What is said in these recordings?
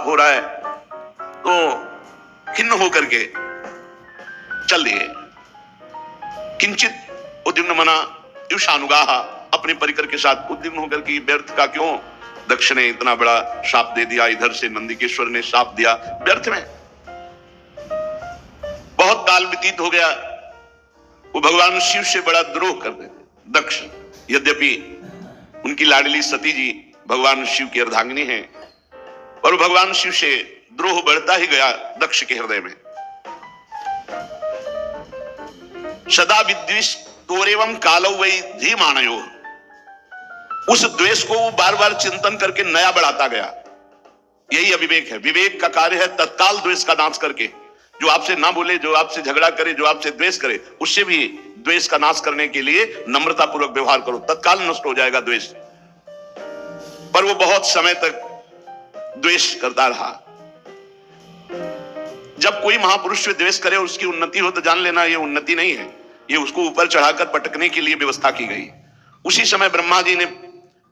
पाप हो रहा है, तो खिन्न होकर के चल दिए। किंचित उद्विग्न मना युषानुगाह, अपने परिकर के साथ उद्विग्न होकर के व्यर्थ का क्यों, दक्ष ने इतना बड़ा शाप दे दिया, इधर से नंदिकेश्वर ने शाप दिया, व्यर्थ में। बहुत काल व्यतीत हो गया, वो भगवान शिव से बड़ा द्रोह कर देते दक्ष। यद्यपि उनकी लाडली सती जी भगवान शिव की अर्धांगिनी है, और भगवान शिव से द्रोह बढ़ता ही गया दक्ष के हृदय में। सदा विद्वेष तोरेवम कालो वही धीमानयो, उस द्वेष को वो बार बार चिंतन करके नया बढ़ाता गया। यही अविवेक है। विवेक का कार्य है तत्काल द्वेष का नाश करके, जो आपसे ना बोले, जो आपसे झगड़ा करे, जो आपसे द्वेष करे, उससे भी द्वेष का नाश करने के लिए नम्रता पूर्वक व्यवहार करो, तत्काल नष्ट हो जाएगा द्वेष। पर वो बहुत समय तक द्वेष करता रहा। जब कोई महापुरुष से द्वेष करे और उसकी उन्नति हो तो जान लेना ये उन्नति नहीं है, ये उसको ऊपर चढ़ाकर पटकने के लिए व्यवस्था की गई। उसी समय ब्रह्मा जी ने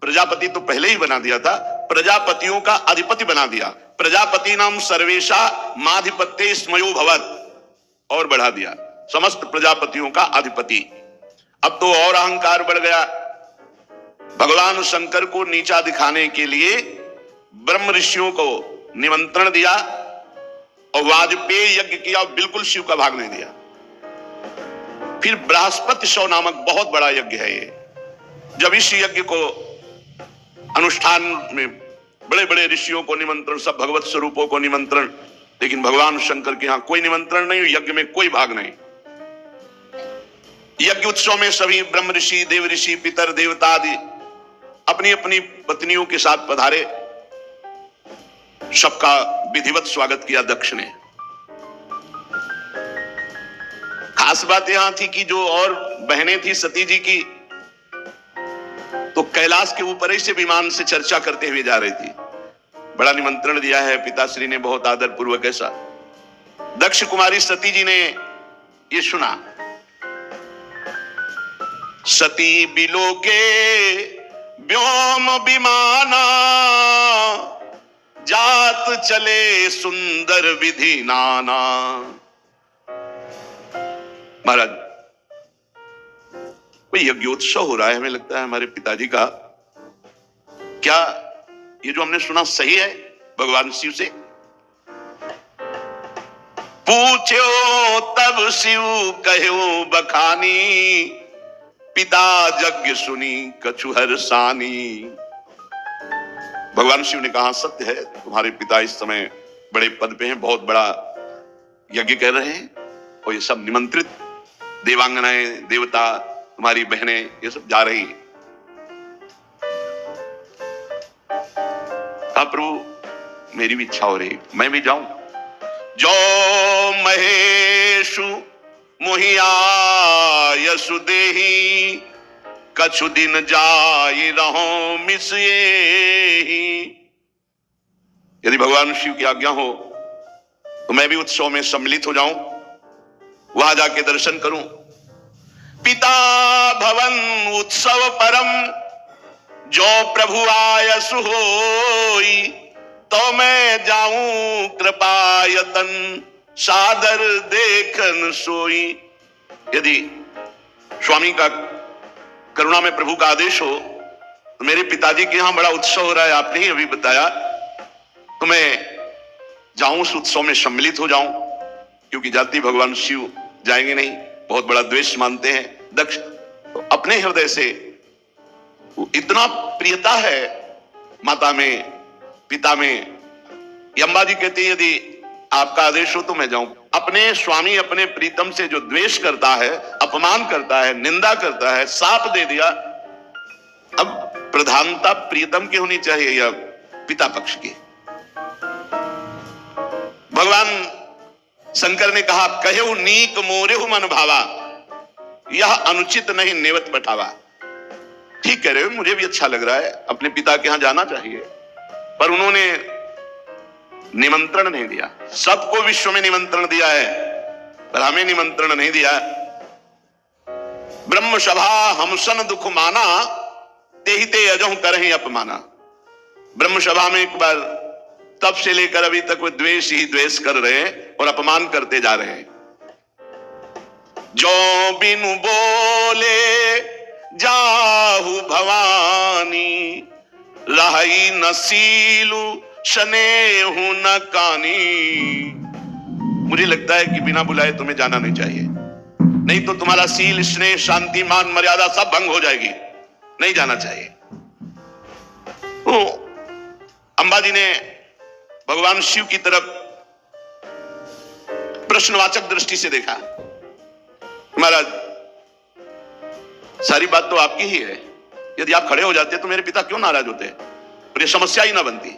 प्रजापति तो पहले ही बना दिया था, प्रजापतियों का अधिपति बना दिया। प्रजापति नाम सर्वेशा माधिपत्य स्मयो भवत, और बढ़ा दिया, समस्त प्रजापतियों का अधिपति। अब तो और अहंकार बढ़ गया। भगवान शंकर को नीचा दिखाने के लिए ब्रह्म ऋषियों को निमंत्रण दिया और वाजपेयी यज्ञ किया, बिल्कुल शिव का भाग नहीं दिया। फिर बृहस्पति शव नामक बहुत बड़ा यज्ञ है ये। जब इस यज्ञ को अनुष्ठान में बड़े बड़े ऋषियों को निमंत्रण, सब भगवत स्वरूपों को निमंत्रण, लेकिन भगवान शंकर के यहां कोई निमंत्रण नहीं, यज्ञ में कोई भाग नहीं। यज्ञ उत्सव में सभी ब्रह्म ऋषि, देव ऋषि, पितर, देवता आदि अपनी अपनी पत्नियों के साथ पधारे। सबका विधिवत स्वागत किया दक्ष ने। खास बात यहां थी कि जो और बहनें थी सती जी की, तो कैलाश के ऊपर ही से विमान से चर्चा करते हुए जा रही थी। बड़ा निमंत्रण दिया है पिताश्री ने, बहुत आदर पूर्वक। ऐसा दक्ष कुमारी सती जी ने ये सुना, सती बिलोके व्योम विमाना, जात चले सुंदर विधि नाना। महाराज, कोई यज्ञोत्सव हो रहा है, हमें लगता है हमारे पिताजी का। क्या ये जो हमने सुना सही है भगवान शिव से? पूछो तब शिव कहो बखानी, पिता यज्ञ सुनी कछुहर सानी। भगवान शिव ने कहा सत्य है, तुम्हारे पिता इस समय बड़े पद पे हैं, बहुत बड़ा यज्ञ कर रहे हैं, और ये सब निमंत्रित देवांगनाएं, देवता, तुम्हारी बहनें, ये सब जा रही हैं। प्रभु मेरी भी इच्छा हो रही, मैं भी जाऊं। जो महेशु मोहिया सुदेही, कछु दिन जाई रहो मिसिए। यदि भगवान शिव की आज्ञा हो तो मैं भी उत्सव में सम्मिलित हो जाऊं, वहां जाके दर्शन करूं। पिता भवन उत्सव परम, जो प्रभु आयसु होई, तो मैं जाऊं कृपायतन, सादर देखन सोई। यदि स्वामी का करुणा में प्रभु का आदेश हो तो मेरे पिताजी के यहां बड़ा उत्सव हो रहा है, आपने ही अभी बताया, तो मैं जाऊं, उस उत्सव में सम्मिलित हो जाऊं। क्योंकि जाति भगवान शिव जाएंगे नहीं, बहुत बड़ा द्वेष मानते हैं दक्ष। तो अपने हृदय से इतना प्रियता है माता में, पिता में। यम्बा जी कहते हैं यदि आपका आदेश हो तो मैं जाऊं। अपने स्वामी, अपने प्रीतम से जो द्वेष करता है, अपमान करता है, निंदा करता है, शाप दे दिया, अब प्रधानता प्रीतम की होनी चाहिए या पिता पक्ष की? भगवान शंकर ने कहा, कहो नीक मोरेहु मन भावा, यह अनुचित नहीं नेवत बटावा। ठीक कह रहे हो, मुझे भी अच्छा लग रहा है, अपने पिता के यहां जाना चाहिए, पर उन्होंने निमंत्रण नहीं दिया। सबको विश्व में निमंत्रण दिया है, पर हमें निमंत्रण नहीं दिया। ब्रह्म सभा हमसन दुख माना, ते ही ते अजहु करहि अपमाना। ब्रह्म सभा में एक बार तब से लेकर अभी तक वो द्वेष ही द्वेष कर रहे हैं और अपमान करते जा रहे हैं। जो बिनु बोले जाहु भवानी, रही न सीलू स्नेहु न कानी। मुझे लगता है कि बिना बुलाए तुम्हें जाना नहीं चाहिए, नहीं तो तुम्हारा सील, स्नेह, शांति, मान, मर्यादा सब भंग हो जाएगी। नहीं जाना चाहिए। तो अंबाजी ने भगवान शिव की तरफ प्रश्नवाचक दृष्टि से देखा। महाराज, सारी बात तो आपकी ही है, यदि आप खड़े हो जाते तो मेरे पिता क्यों नाराज होते और ये समस्या ही ना बनती।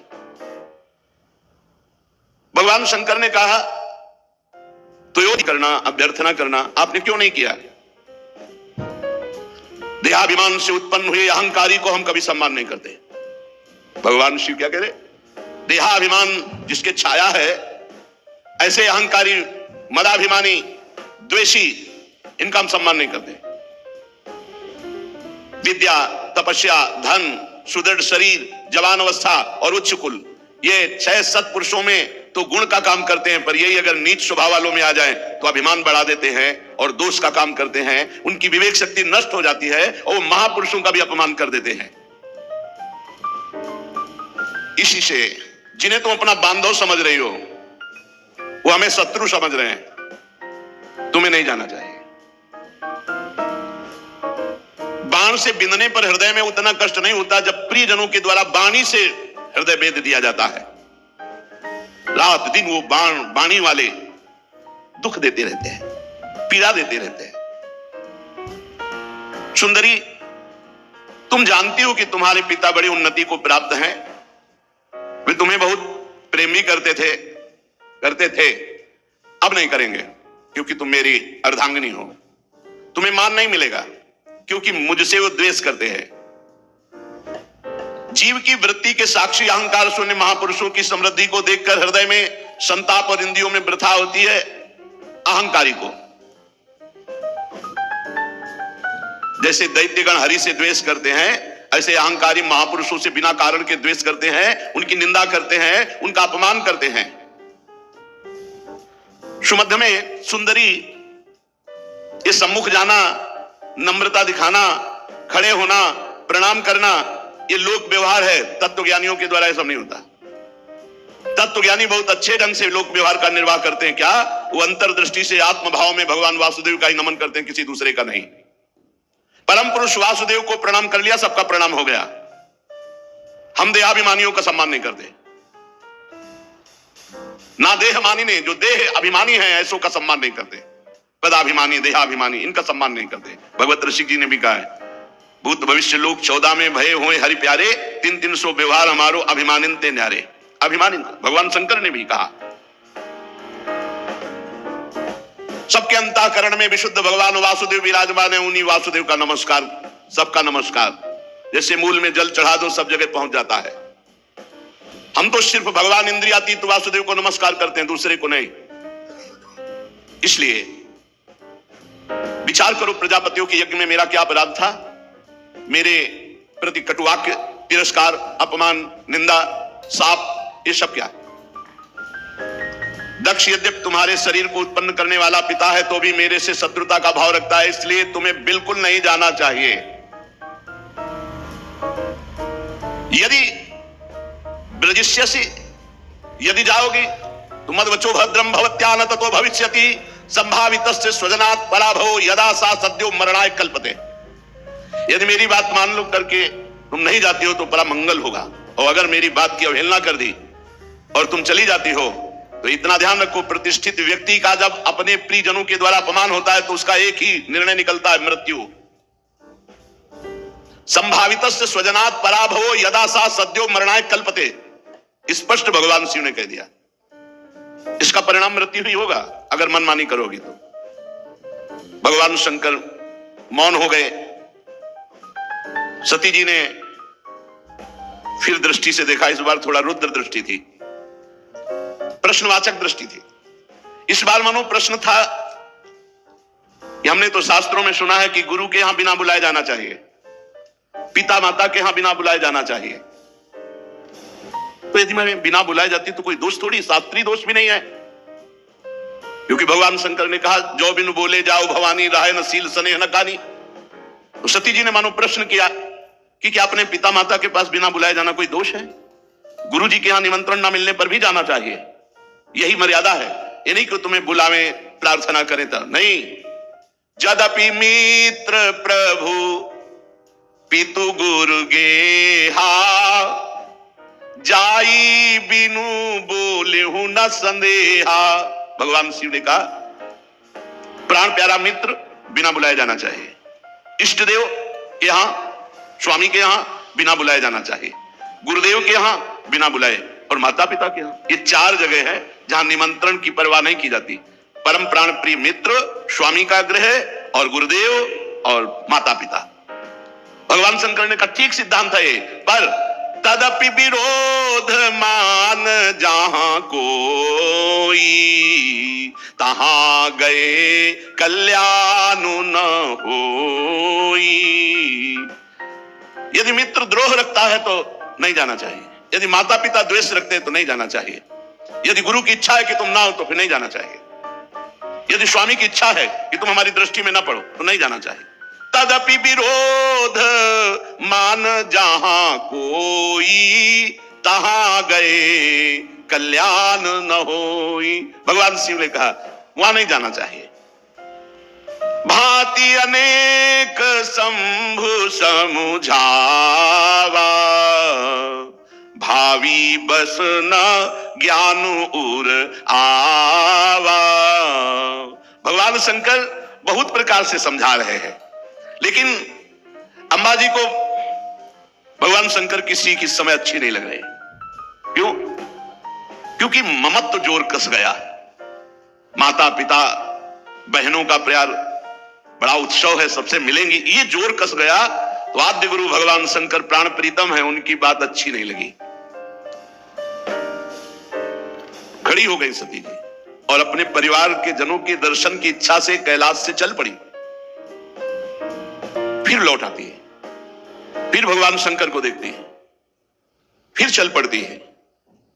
भगवान शंकर ने कहा, तो यो करना, अभ्यर्थना करना आपने क्यों नहीं किया? देहाभिमान से उत्पन्न हुए अहंकारी को हम कभी सम्मान नहीं करते। भगवान शिव क्या कह रहे? देहाभिमान जिसके छाया है, ऐसे अहंकारी, मदाभिमानी, द्वेषी, इनका हम सम्मान नहीं करते। विद्या, तपस्या, धन, सुदृढ़ शरीर, जवान अवस्था और उच्च कुल, ये 6 सत्पुरुषों में तो गुण का काम करते हैं, पर यही अगर नीच स्वभाव वालों में आ जाए तो अभिमान बढ़ा देते हैं और दोष का काम करते हैं। उनकी विवेक शक्ति नष्ट हो जाती है और वो महापुरुषों का भी अपमान कर देते हैं। इसी से जिन्हें तुम अपना बांधव समझ रही हो, वो हमें शत्रु समझ रहे हैं। तुम्हें नहीं जाना चाहिए। बाण से बिंदने पर हृदय में उतना कष्ट नहीं होता जब प्रियजनों के द्वारा बाणी से हृदय भेद दिया जाता है। रात दिन वो बाणी वाले दुख देते रहते हैं, पीड़ा देते रहते हैं। सुंदरी, तुम जानती हो कि तुम्हारे पिता बड़ी उन्नति को प्राप्त हैं। वे तुम्हें बहुत प्रेम भी करते थे, अब नहीं करेंगे क्योंकि तुम मेरी अर्धांगिनी हो। तुम्हें मान नहीं मिलेगा क्योंकि मुझसे वो द्वेष करते हैं। जीव की वृत्ति के साक्षी अहंकार शून्य महापुरुषों की समृद्धि को देखकर हृदय में संताप और इंद्रियों में वृथा होती है अहंकारी को। जैसे दैत्यगण हरि से द्वेष करते हैं, ऐसे अहंकारी महापुरुषों से बिना कारण के द्वेष करते हैं, उनकी निंदा करते हैं, उनका अपमान करते हैं। सुमध्य में सुंदरी ये सम्मुख जाना, नम्रता दिखाना, खड़े होना, प्रणाम करना, ये लोक व्यवहार है। तत्वज्ञानियों के द्वारा ऐसा नहीं होता। तत्वज्ञानी बहुत अच्छे ढंग से लोक व्यवहार का निर्वाह करते हैं। क्या? वो अंतर्दृष्टि से आत्मभाव में भगवान वासुदेव का ही नमन करते हैं, किसी दूसरे का नहीं। परम पुरुष वासुदेव को प्रणाम कर लिया, सबका प्रणाम हो गया। हम देहाभिमानियों का सम्मान नहीं करते। ना देहमानी ने, जो देह अभिमानी है ऐसों का सम्मान नहीं करते। पदाभिमानी, देहाभिमानी, इनका सम्मान नहीं करते। भगवत ऋषि जी ने भी कहा है, भूत भविष्य लोक 14 में भय होए हरि प्यारे, 300 व्यवहार हमारो अभिमानिन ते न्यारे। अभिमानिन, भगवान शंकर ने भी कहा। सबके अंतःकरण में विशुद्ध भगवान वासुदेव विराजमान है। उन्हीं वासुदेव का नमस्कार, सबका नमस्कार। जैसे मूल में जल चढ़ा दो सब जगह पहुंच जाता है। हम तो सिर्फ भगवान इंद्रियातीत वासुदेव को नमस्कार करते हैं, दूसरे को नहीं। इसलिए विचार करो, प्रजापतियों के यज्ञ में मेरा क्या अपराध था? मेरे प्रति कटुवाक्य, तिरस्कार, अपमान, निंदा, शाप, ये सब क्या है? दक्ष यद्यप तुम्हारे शरीर को उत्पन्न करने वाला पिता है तो भी मेरे से शत्रुता का भाव रखता है, इसलिए तुम्हें बिल्कुल नहीं जाना चाहिए। यदि ब्रजिष्यसि, यदि जाओगी तो मद्वचो भद्रम भवत्या न ततो भविष्यति संभावितस्य स्वजनात् पराभवो यदा सा सद्यो मरणाय कल्पते। यदि मेरी बात मान लो करके तुम नहीं जाती हो तो बड़ा मंगल होगा, और अगर मेरी बात की अवहेलना कर दी और तुम चली जाती हो तो इतना ध्यान रखो, प्रतिष्ठित व्यक्ति का जब अपने प्रियजनों के द्वारा अपमान होता है तो उसका एक ही निर्णय निकलता है, मृत्यु। संभावितस्य स्वजनात् पराभवो यदा सा सद्यो मरणाय कल्पते, स्पष्ट भगवान शिव ने कह दिया। इसका परिणाम मृत्यु ही होगा अगर मनमानी करोगी तो। भगवान शंकर मौन हो गए। सती जी ने फिर दृष्टि से देखा। इस बार थोड़ा रुद्र दृष्टि थी, प्रश्नवाचक दृष्टि थी। इस बार मानो प्रश्न था कि हमने तो शास्त्रों में सुना है कि गुरु के यहां बिना बुलाए जाना चाहिए, पिता माता के यहां बिना बुलाए जाना चाहिए। तो यदि मैं बिना बुलाए जाती तो कोई दोष थोड़ी, शास्त्रीय दोष भी नहीं है, क्योंकि भगवान शंकर ने कहा जो बिनु बोले जाओ भवानी, राहे न सील स्नेह न कानी। तो सती जी ने मानो प्रश्न किया कि क्या अपने पिता माता के पास बिना बुलाए जाना कोई दोष है? गुरु जी के यहां निमंत्रण ना मिलने पर भी जाना चाहिए, यही मर्यादा है। ये नहीं कि तुम्हें बुलावे प्रार्थना करें तो नहीं। यद्यपि मित्र प्रभु पितु गुरु गेहा, जाई बिनु बोले हूं न संदेहा। भगवान शिव ने कहा प्राण प्यारा मित्र बिना बुलाए जाना चाहिए, इष्ट देव के यहां, स्वामी के यहां बिना बुलाए जाना चाहिए, गुरुदेव के यहां बिना बुलाए, और माता पिता के यहां। ये 4 जगह है जहां निमंत्रण की परवाह नहीं की जाती। परम प्राण प्रिय मित्र, स्वामी का गृह और गुरुदेव और माता पिता। भगवान शंकर ने कहा ठीक सिद्धांत है, पर तदपि विरोध मान जहां कोई, तहां गए कल्याण न होई। यदि मित्र द्रोह रखता है तो नहीं जाना चाहिए, यदि माता पिता द्वेष रखते हैं तो नहीं जाना चाहिए, यदि गुरु की इच्छा है कि तुम ना हो तो फिर नहीं जाना चाहिए, यदि स्वामी की इच्छा है कि तुम हमारी दृष्टि में ना पड़ो तो नहीं जाना चाहिए। तदपि विरोध मान जहां कोई, तहां गए कल्याण न होई। भगवान शिव ने कहा वहां नहीं जाना चाहिए। भांति अनेक शंभु समुझावा, भावी बस न ज्ञान उर आवा। भगवान शंकर बहुत प्रकार से समझा रहे हैं, लेकिन अंबा जी को भगवान शंकर की सीख इस समय अच्छी नहीं लग रही। क्यों? क्योंकि ममत्व जोर कस गया। माता पिता बहनों का प्यार बड़ा उत्सव है, सबसे मिलेंगी, ये जोर कस गया तो आद्य गुरु भगवान शंकर प्राण प्रीतम है, उनकी बात अच्छी नहीं लगी। खड़ी हो गई सती जी और अपने परिवार के जनों के दर्शन की इच्छा से कैलाश से चल पड़ी। फिर लौट आती है, फिर भगवान शंकर को देखती है, फिर चल पड़ती है,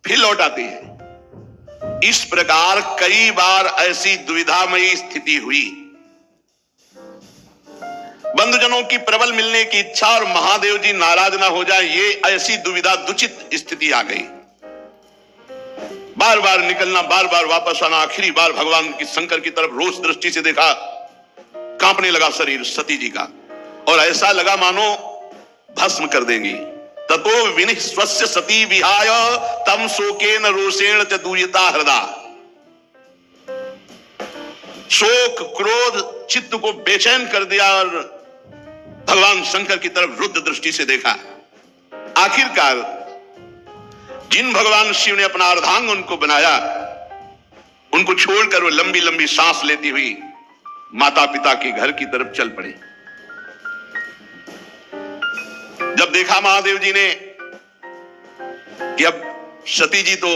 फिर लौट आती है। इस प्रकार कई बार ऐसी दुविधामयी स्थिति हुई। बंधुजनों की प्रबल मिलने की इच्छा और महादेव जी नाराज ना हो जाए, ये ऐसी दुविधा दुचित स्थिति आ गई। बार बार निकलना, बार बार वापस आना। आखिरी बार भगवान की शंकर की तरफ रोष दृष्टि से देखा, कांपने लगा शरीर सती जी का, और ऐसा लगा मानो भस्म कर देंगी। ततो विनिः स्वस्य सती विहाय तम शोकेन रोषेण च दूयता हृदा। शोक क्रोध चित्त को बेचैन कर दिया और भगवान शंकर की तरफ रुद्र दृष्टि से देखा। आखिरकार जिन भगवान शिव ने अपना अर्धांग उनको बनाया, उनको छोड़कर वो लंबी लंबी सांस लेती हुई माता पिता के घर की तरफ चल पड़ी। जब देखा महादेव जी ने कि अब सती जी तो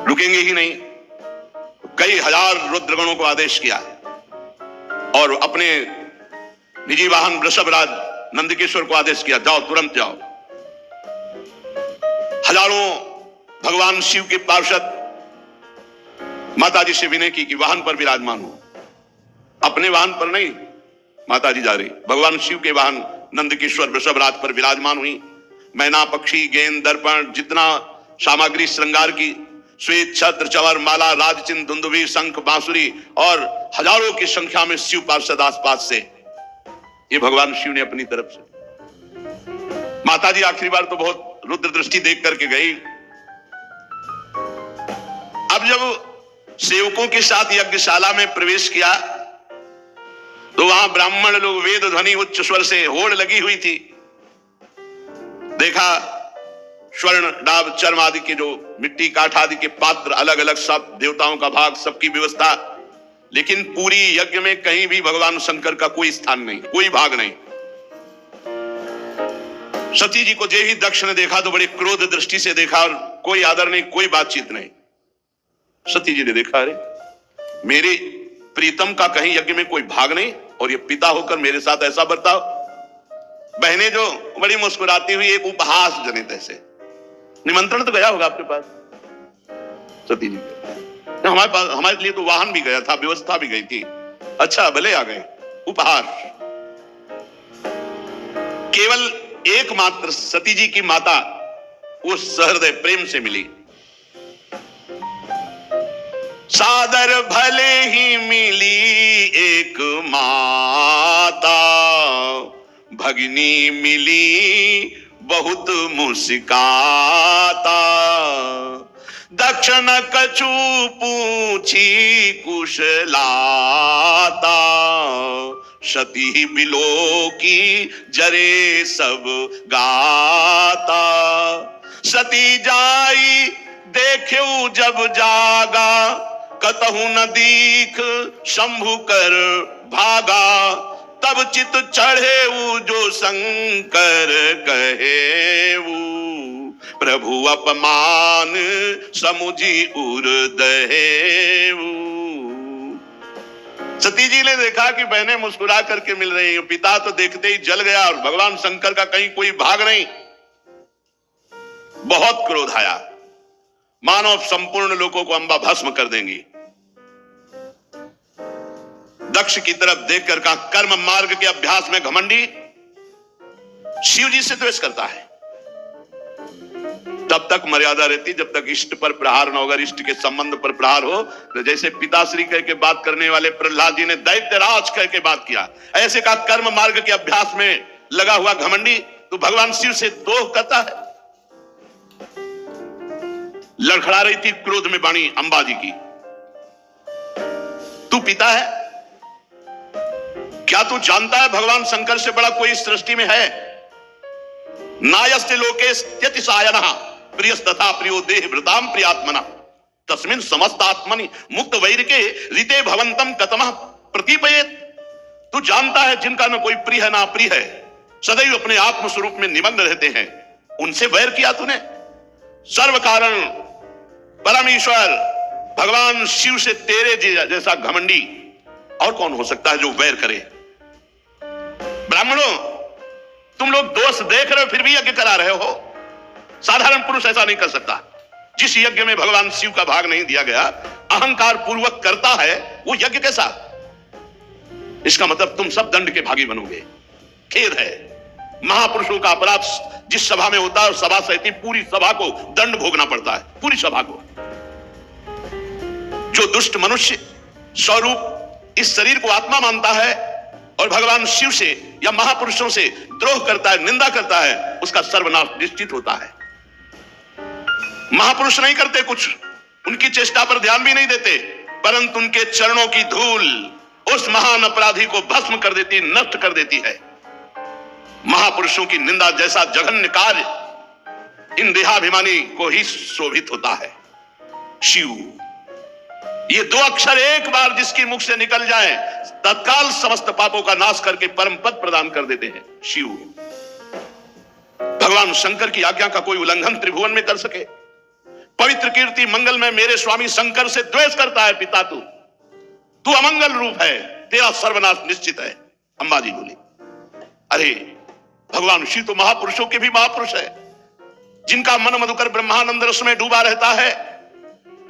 रुकेंगे ही नहीं, कई हजार रुद्रगणों को आदेश किया और अपने निजी वाहन वृषभराज नंदकेश्वर को आदेश किया, जाओ तुरंत जाओ। हजारों भगवान शिव के पार्षद माताजी से विनय की कि वाहन पर विराजमान हो। अपने वाहन पर नहीं माताजी जा रही, भगवान शिव के वाहन नंदकेश्वर वृषभराज पर विराजमान हुई। मैना पक्षी गेंद दर्पण जितना सामग्री श्रृंगार की, श्वेत छत्र चवर माला राजचिन्ह धुंदुभी शंख बांसुरी और हजारों की संख्या में शिव पार्षद आसपास से, ये भगवान शिव ने अपनी तरफ से। माताजी आखिरी बार तो बहुत रुद्र दृष्टि देख करके गई। अब जब सेवकों के साथ यज्ञशाला में प्रवेश किया तो वहां ब्राह्मण लोग वेद ध्वनि उच्च स्वर से होड़ लगी हुई थी। देखा स्वर्ण डाब चर्म आदि के जो मिट्टी काठ आदि के पात्र, अलग अलग सब देवताओं का भाग, सबकी व्यवस्था, लेकिन पूरी यज्ञ में कहीं भी भगवान शंकर का कोई स्थान नहीं, कोई भाग नहीं। सती जी को जे ही दक्ष ने देखा तो बड़े क्रोध दृष्टि से देखा और कोई आदर नहीं, कोई बातचीत नहीं। सती जी ने देखा, अरे मेरे प्रीतम का कहीं यज्ञ में कोई भाग नहीं और ये पिता होकर मेरे साथ ऐसा बर्ताव। बहनें जो बड़ी मुस्कुराती हुई एक उपहास जनित ऐसे निमंत्रण तो गया होगा आपके पास, सती जी का। हमारे पास, हमारे लिए तो वाहन भी गया था, व्यवस्था भी गई थी। अच्छा भले आ गए, उपहार। केवल एकमात्र सती जी की माता वो सहृदय प्रेम से मिली। सादर भले ही मिली एक माता, भगिनी मिली बहुत मुस्काता। दक्षिण कछु पूछी कुशलाता, सती बिलो की जरे सब गाता। सती जाई देख्यू जब जागा, कतहु न दीख शंभु कर भागा। तब चित चढ़े जो शंकर कहेऊ, प्रभु अपमान समुझी उर दहेऊ। सती जी ने देखा कि बहनें मुस्कुरा करके मिल रही हैं, पिता तो देखते ही जल गया और भगवान शंकर का कहीं कोई भाग नहीं। बहुत क्रोध आया, मानो संपूर्ण लोगों को अंबा भस्म कर देंगी। दक्ष की तरफ देखकर कहा, कर्म मार्ग के अभ्यास में घमंडी शिव जी से द्वेष करता है। तब तक मर्यादा रहती जब तक इष्ट पर प्रहार न हो। अगर इष्ट के संबंध पर प्रहार हो, तो जैसे पिताश्री कह के बात करने वाले प्रहलाद जी ने दैत्यराज कह के बात किया, ऐसे का कर्म मार्ग के अभ्यास में लगा हुआ घमंडी तो भगवान शिव से द्रोह करता है। लड़खड़ा रही थी क्रोध में वाणी अंबा जी की, तू पिता है, क्या तू जानता है भगवान शंकर से बड़ा कोई इस सृष्टि में है? नायस्ते लोकेस्त्यतिसायनः प्रियस्तथा प्रियो देह वृताम प्रियात्मना, तस्मिन् समस्त आत्मनि मुक्त वैरिके ऋते भवंतम कतमः प्रतीपयेत। तू जानता है जिनका न कोई प्रिय है ना प्रिय है, सदैव अपने आत्म स्वरूप में निमग्न रहते हैं, उनसे वैर किया तूने? सर्व कारण परमेश्वर भगवान शिव से तेरे जैसा घमंडी और कौन हो सकता है जो वैर करे? ब्राह्मणों, तुम लोग दोष देख रहे हो फिर भी यज्ञ करा रहे हो। साधारण पुरुष ऐसा नहीं कर सकता। जिस यज्ञ में भगवान शिव का भाग नहीं दिया गया, अहंकार पूर्वक करता है, वो यज्ञ कैसा? इसका मतलब तुम सब दंड के भागी बनोगे। खेद है, महापुरुषों का अपराध जिस सभा में होता है, सभा सहित पूरी सभा को दंड भोगना पड़ता है, पूरी सभा को। जो दुष्ट मनुष्य स्वरूप इस शरीर को आत्मा मानता है और भगवान शिव से या महापुरुषों से द्रोह करता है, निंदा करता है, उसका सर्वनाश निश्चित होता है। महापुरुष नहीं करते कुछ, उनकी चेष्टा पर ध्यान भी नहीं देते, परंतु उनके चरणों की धूल उस महान अपराधी को भस्म कर देती, नष्ट कर देती है। महापुरुषों की निंदा जैसा जघन्य कार्य इन देहाभिमानी को ही शोभित होता है। शिव, ये दो अक्षर एक बार जिसकी मुख से निकल जाए, तत्काल समस्त पापों का नाश करके परम पद प्रदान कर देते हैं। शिव, भगवान शंकर की आज्ञा का कोई उल्लंघन त्रिभुवन में कर सके? पवित्र कीर्ति मंगल में मेरे स्वामी शंकर से द्वेष करता है पिता तू अमंगल रूप है, तेरा सर्वनाश निश्चित है। अंबा जी बोली, अरे भगवान शिव तो महापुरुषों के भी महापुरुष है, जिनका मन मधुकर ब्रह्मानंद रस में डूबा रहता है,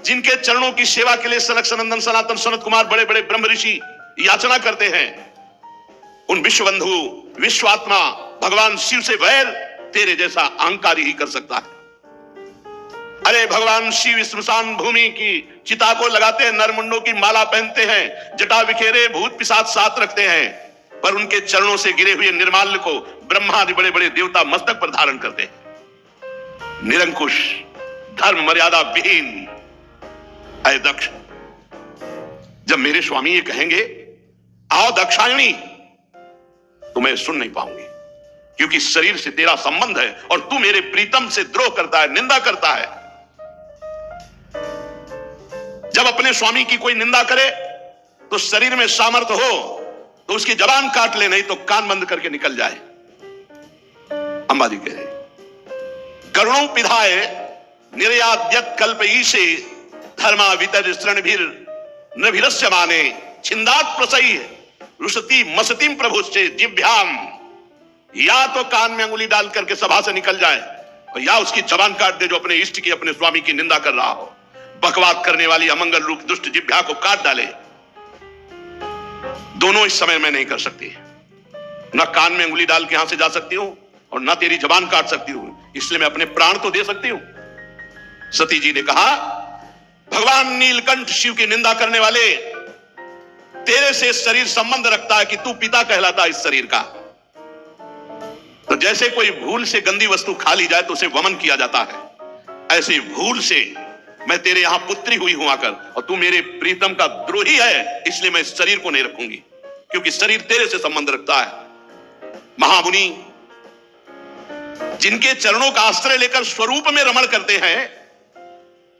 जिनके चरणों की सेवा के लिए सनक सनंदन सनातन सनत कुमार बड़े बड़े ब्रह्म ऋषि याचना करते हैं। उन विश्वबंधु विश्वात्मा भगवान शिव से वैर तेरे जैसा अहंकारी ही कर सकता है। अरे भगवान शिव स्मशान भूमि की चिता को लगाते हैं, नरमुंडों की माला पहनते हैं, जटा बिखेरे भूत पिशाच साथ रखते हैं, पर उनके चरणों से गिरे हुए निर्माल्य को ब्रह्मादि बड़े बड़े देवता मस्तक पर धारण करते हैं। निरंकुश, धर्म मर्यादा विहीन। अय दक्ष, जब मेरे स्वामी ये कहेंगे आओ दक्षायणी, तो मैं सुन नहीं पाऊंगी, क्योंकि शरीर से तेरा संबंध है और तू मेरे प्रीतम से द्रोह करता है, निंदा करता है। जब अपने स्वामी की कोई निंदा करे तो शरीर में सामर्थ्य हो तो उसकी जबान काट ले, नहीं तो कान बंद करके निकल जाए। अंबा जी कह रहे, करुणों पिधाए निर्याद्यत कल्प ईशे धर्मा वितर श्रणभीर नभिरस्य माने छिंदात प्रसई रुसती मसतीम प्रभु से जिभ्याम। या तो कान में अंगुली डाल करके सभा से निकल जाए और या उसकी जबान काट दे जो अपने इष्ट की, अपने स्वामी की निंदा कर रहा हो। बकवाद करने वाली अमंगल रूप दुष्ट जिह्वा को काट डाले। दोनों इस समय मैं नहीं कर सकती। ना कान में उंगली डाल के यहां से जा सकती हूं और ना तेरी जबान काट सकती हूं, इसलिए मैं अपने प्राण तो दे सकती हूं। सती जी ने कहा, भगवान नीलकंठ शिव की निंदा करने वाले, तेरे से शरीर संबंध रखता है कि तू पिता कहलाता इस शरीर का। तो जैसे कोई भूल से गंदी वस्तु खा ली जाए तो उसे वमन किया जाता है, ऐसे भूल से मैं तेरे यहां पुत्री हुई हूं आकर, और तू मेरे प्रीतम का द्रोही है, इसलिए मैं इस शरीर को नहीं रखूंगी, क्योंकि शरीर तेरे से संबंध रखता है। महामुनि जिनके चरणों का आश्रय लेकर स्वरूप में रमण करते हैं,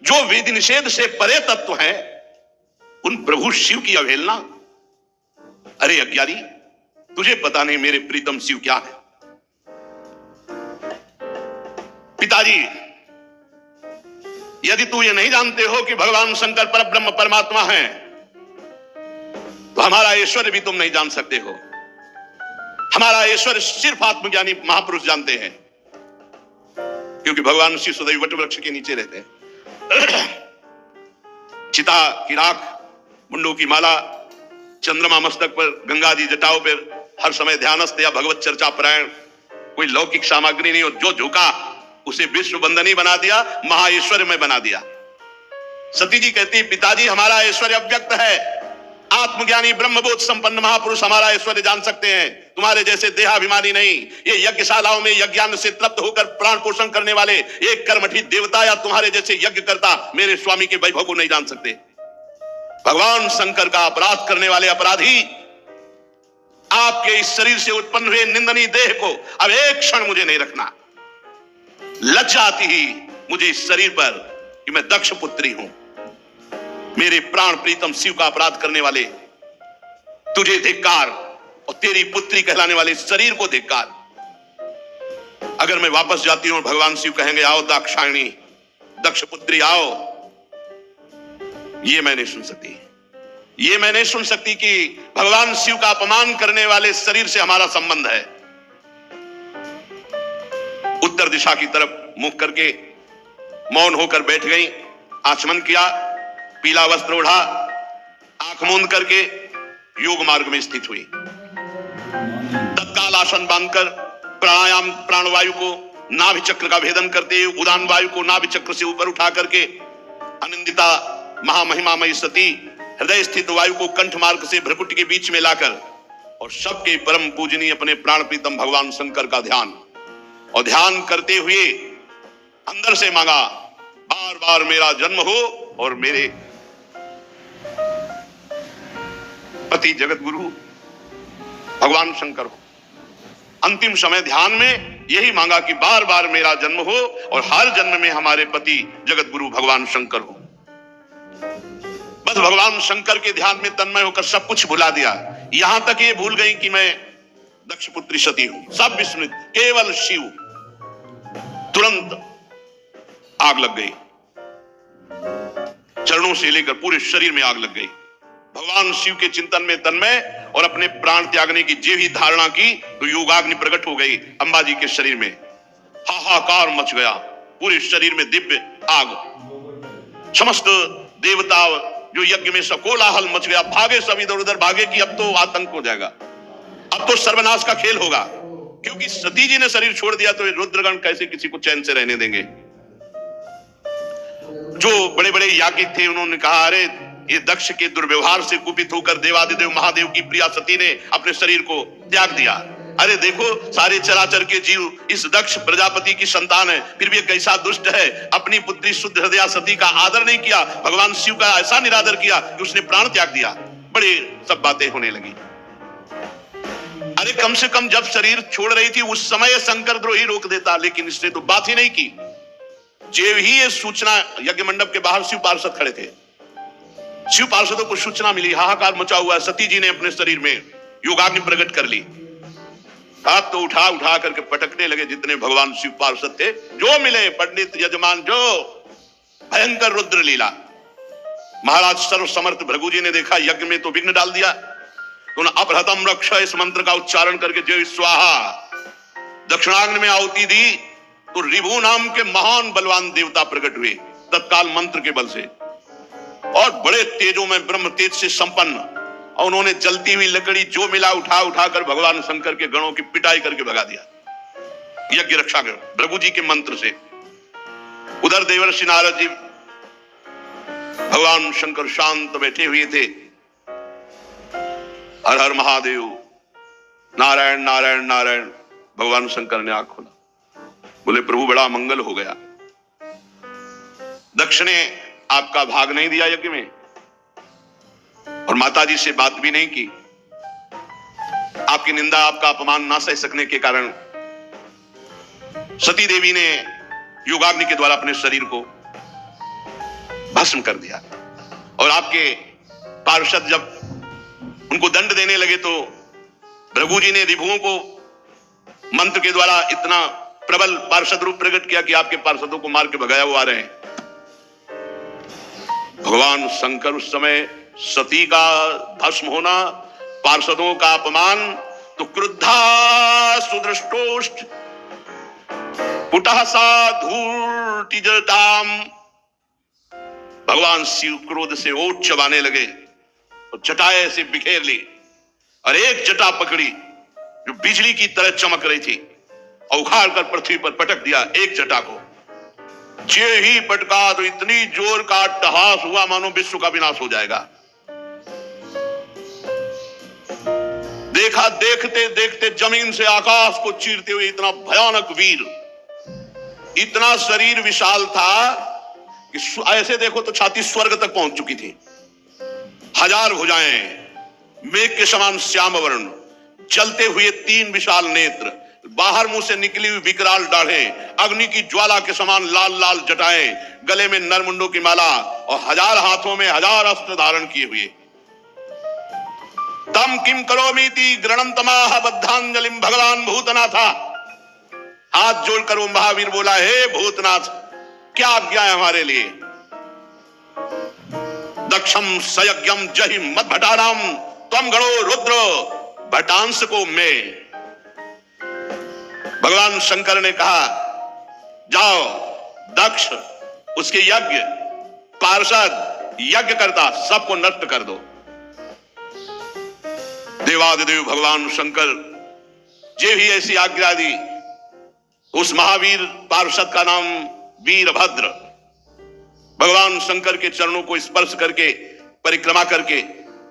जो विधि निषेध से परे तत्व है, उन प्रभु शिव की अवहेलना। अरे अज्ञानी, तुझे पता नहीं मेरे प्रीतम शिव क्या है। पिताजी, यदि तू ये नहीं जानते हो कि भगवान शंकर परब्रह्म परमात्मा है, तो हमारा ऐश्वर्य भी तुम नहीं जान सकते हो। हमारा ऐश्वर्य सिर्फ आत्मज्ञानी महापुरुष जानते हैं, क्योंकि भगवान शिव सदैव वट वृक्ष के नीचे रहते हैं। चिता की राख, मुंडों की माला, चंद्रमा मस्तक पर, गंगा जी जटाओं पर, हर समय ध्यानस्थ या भगवत चर्चा परायण, कोई लौकिक सामग्री नहीं, और जो झुका उसे विश्व बंदनी बना दिया, महाऐश्वर्य में बना दिया। सती जी कहती, पिताजी हमारा ऐश्वर्य अव्यक्त है, आत्मज्ञानी ब्रह्मबोध संपन्न महापुरुष हमारा ऐश्वर्य जान सकते हैं, तुम्हारे जैसे देहाभिमानी नहीं। ये यज्ञशालाओं में यज्ञान से तृप्त होकर प्राण पोषण करने वाले एक कर्मठी देवता या तुम्हारे जैसे यज्ञ करता मेरे स्वामी के वैभव को नहीं जान सकते। भगवान शंकर का अपराध करने वाले अपराधी, आपके इस शरीर से उत्पन्न हुए निंदनीय देह को अब एक क्षण मुझे नहीं रखना। लज्जा आती ही मुझे इस शरीर पर कि मैं दक्ष पुत्री हूं। मेरे प्राण प्रीतम शिव का अपराध करने वाले, तुझे धिक्कार, और तेरी पुत्री कहलाने वाले शरीर को धिक्कार। अगर मैं वापस जाती हूं, भगवान शिव कहेंगे, आओ दाक्षायणी, दक्ष पुत्री आओ, ये मैं नहीं सुन सकती। ये मैं नहीं सुन सकती कि भगवान शिव का अपमान करने वाले शरीर से हमारा संबंध है। उत्तर दिशा की तरफ मुख करके मौन होकर बैठ गई, आचमन किया, पीला वस्त्र ओढ़ा, आंख मूंद करके योग मार्ग में स्थित हुई। तत्काल आसन बांधकर प्राणायाम, प्राणवायु को नाभि चक्र का भेदन करते हुए उदान वायु को नाभि चक्र से ऊपर उठा करके अनिंदिता महामहिमामयी सती हृदय स्थित वायु को कंठ मार्ग से भ्रकुटी के बीच में लाकर और सबके परम पूजनीय अपने प्राण प्रीतम भगवान शंकर का ध्यान, और ध्यान करते हुए अंदर से मांगा, बार बार मेरा जन्म हो और मेरे पति जगत गुरु भगवान शंकर हो। अंतिम समय ध्यान में यही मांगा कि बार बार मेरा जन्म हो और हर जन्म में हमारे पति जगत गुरु भगवान शंकर हो। बस भगवान शंकर के ध्यान में तन्मय होकर सब कुछ भुला दिया। यहां तक ये भूल गई कि मैं दक्ष पुत्री सती हूं, सब विस्मृत, केवल शिव। तुरंत आग लग गई, चरणों से लेकर पूरे शरीर में आग लग गई। भगवान शिव के चिंतन में तन्मय और अपने प्राण त्यागने की जे ही धारणा की तो योगाग्नि प्रकट हो गई अंबाजी के शरीर में। हाहाकार मच गया, पूरे शरीर में दिव्य आग। समस्त देवता जो यज्ञ में सकोलाहल मच गया, भागे सब इधर उधर भागे कि अब तो आतंक हो जाएगा, अब तो सर्वनाश का खेल होगा, क्योंकि सती जी ने शरीर छोड़ दिया तो रुद्रगण कैसे किसी को चैन से रहने देंगे। जो बड़े बड़े याज्ञिक थे उन्होंने कहा, अरे ये दक्ष के दुर्व्यवहार से कुपित होकर देवादिदेव महादेव की प्रिया सती ने अपने शरीर को त्याग दिया। अरे देखो, सारे चराचर के जीव इस दक्ष प्रजापति की संतान है, फिर भी कैसा दुष्ट है, अपनी पुत्री शुद्ध हृदया सती का आदर नहीं किया, भगवान शिव का ऐसा निरादर किया कि उसने प्राण त्याग दिया। बड़े सब बातें होने लगी। अरे कम से कम जब शरीर छोड़ रही थी उस समय शंकर द्रोही रोक देता, लेकिन इसने तो बात ही नहीं की। जेव ही ये सूचना, यज्ञ मंडप के बाहर शिव पार्षद खड़े थे, शिव पार्षदों को सूचना मिली, हाहाकार मचा हुआ, सती जी ने अपने शरीर में योगाग्नि प्रकट कर ली। आप तो उठा उठा करके पटकने लगे जितने भगवान शिव पार्षद थे, जो मिले पंडित यजमान, जो भयंकर रुद्र लीला। महाराज सर्व समर्थ भृगु जी ने देखा यज्ञ में तो विघ्न डाल दिया, तो अपहृतम रक्ष इस मंत्र का उच्चारण करके जो स्वाहा दक्षिणाग्नि में आहुति दी, तो रिभु नाम के महान बलवान देवता प्रकट हुए तत्काल मंत्र के बल से, और बड़े तेजों में ब्रह्म तेज से संपन्न, और उन्होंने जलती हुई लकड़ी जो मिला उठा उठाकर भगवान शंकर के गणों की पिटाई करके भगा दिया, यज्ञ रक्षा कर भृगु जी के मंत्र से। उधर देवर्षि नारद जी भगवान शंकर शांत बैठे हुए थे। हर हर महादेव, नारायण नारायण नारायण। भगवान शंकर ने आंख खोला, बोले प्रभु बड़ा मंगल हो गया, दक्ष ने आपका भाग नहीं दिया यज्ञ में, और माता जी से बात भी नहीं की। आपकी निंदा, आपका अपमान ना सह सकने के कारण सती देवी ने योगाग्नि के द्वारा अपने शरीर को भस्म कर दिया, और आपके पार्षद जब उनको दंड देने लगे तो भृगु जी ने रिभुओं को मंत्र के द्वारा इतना प्रबल पार्षद रूप प्रकट किया कि आपके पार्षदों को मार के भगाया वो आ रहे हैं। भगवान शंकर उस समय सती का भस्म होना, पार्षदों का अपमान, तो क्रुद्धा सुदृष्टोष्ट पुटः सा धूर्तिजटाम। भगवान शिव क्रोध से ओठ चबाने लगे और जटाएं ऐसे बिखेर ली, और एक जटा पकड़ी जो बिजली की तरह चमक रही थी, और उखाड़ कर पृथ्वी पर पटक दिया एक जटा को। जे ही पटका तो इतनी जोर का अट्टहास हुआ मानो विश्व का विनाश हो जाएगा। देखा, देखते देखते जमीन से आकाश को चीरते हुए इतना भयानक वीर, इतना शरीर विशाल था कि ऐसे देखो तो छाती स्वर्ग तक पहुंच चुकी थी। 1000 भुजाएं, मेघ के समान श्याम वर्ण, चलते हुए 3 विशाल नेत्र, बाहर मुंह से निकली हुई विकराल दाढ़ें, अग्नि की ज्वाला के समान लाल लाल जटाएं, गले में नरमुंडों की माला, और 1000 हाथों में 1000 अस्त्र धारण किए हुए। तम किम करोमीति गृणंतमाह बद्धांजलिम। भगवान भूतनाथा, हाथ जोड़कर वो महावीर बोला, हे भूतनाथ, क्या आज्ञा है हमारे लिए। दक्षम सयज्ञम जहि मत भटाराम त्वम गणो रुद्र भटांस को मैं। भगवान शंकर ने कहा, जाओ दक्ष, उसके यज्ञ, पार्षद, यज्ञ करता सबको नष्ट कर दो। देवादिदेव भगवान शंकर जे भी ऐसी आज्ञा दी, उस महावीर पार्षद का नाम वीरभद्र, भगवान शंकर के चरणों को स्पर्श करके परिक्रमा करके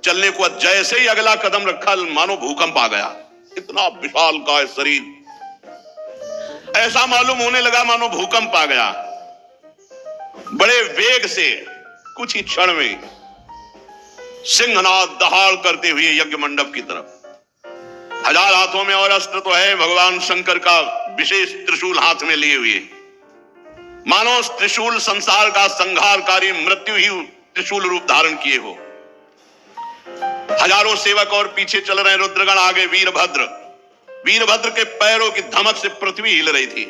चलने को जैसे ही अगला कदम रखा मानो भूकंप आ गया। इतना विशाल का शरीर, ऐसा मालूम होने लगा मानो भूकंप आ गया। बड़े वेग से कुछ ही क्षण में सिंहनाद दहाड़ करते हुए यज्ञ मंडप की तरफ। 1000 हाथों में और अस्त्र तो है, भगवान शंकर का विशेष त्रिशूल हाथ में लिए हुए, मानो त्रिशूल संसार का संहारकारी मृत्यु ही त्रिशूल रूप धारण किए हो। हजारों सेवक और पीछे चल रहे रुद्रगण, आगे वीरभद्र। वीरभद्र के पैरों की धमक से पृथ्वी हिल रही थी।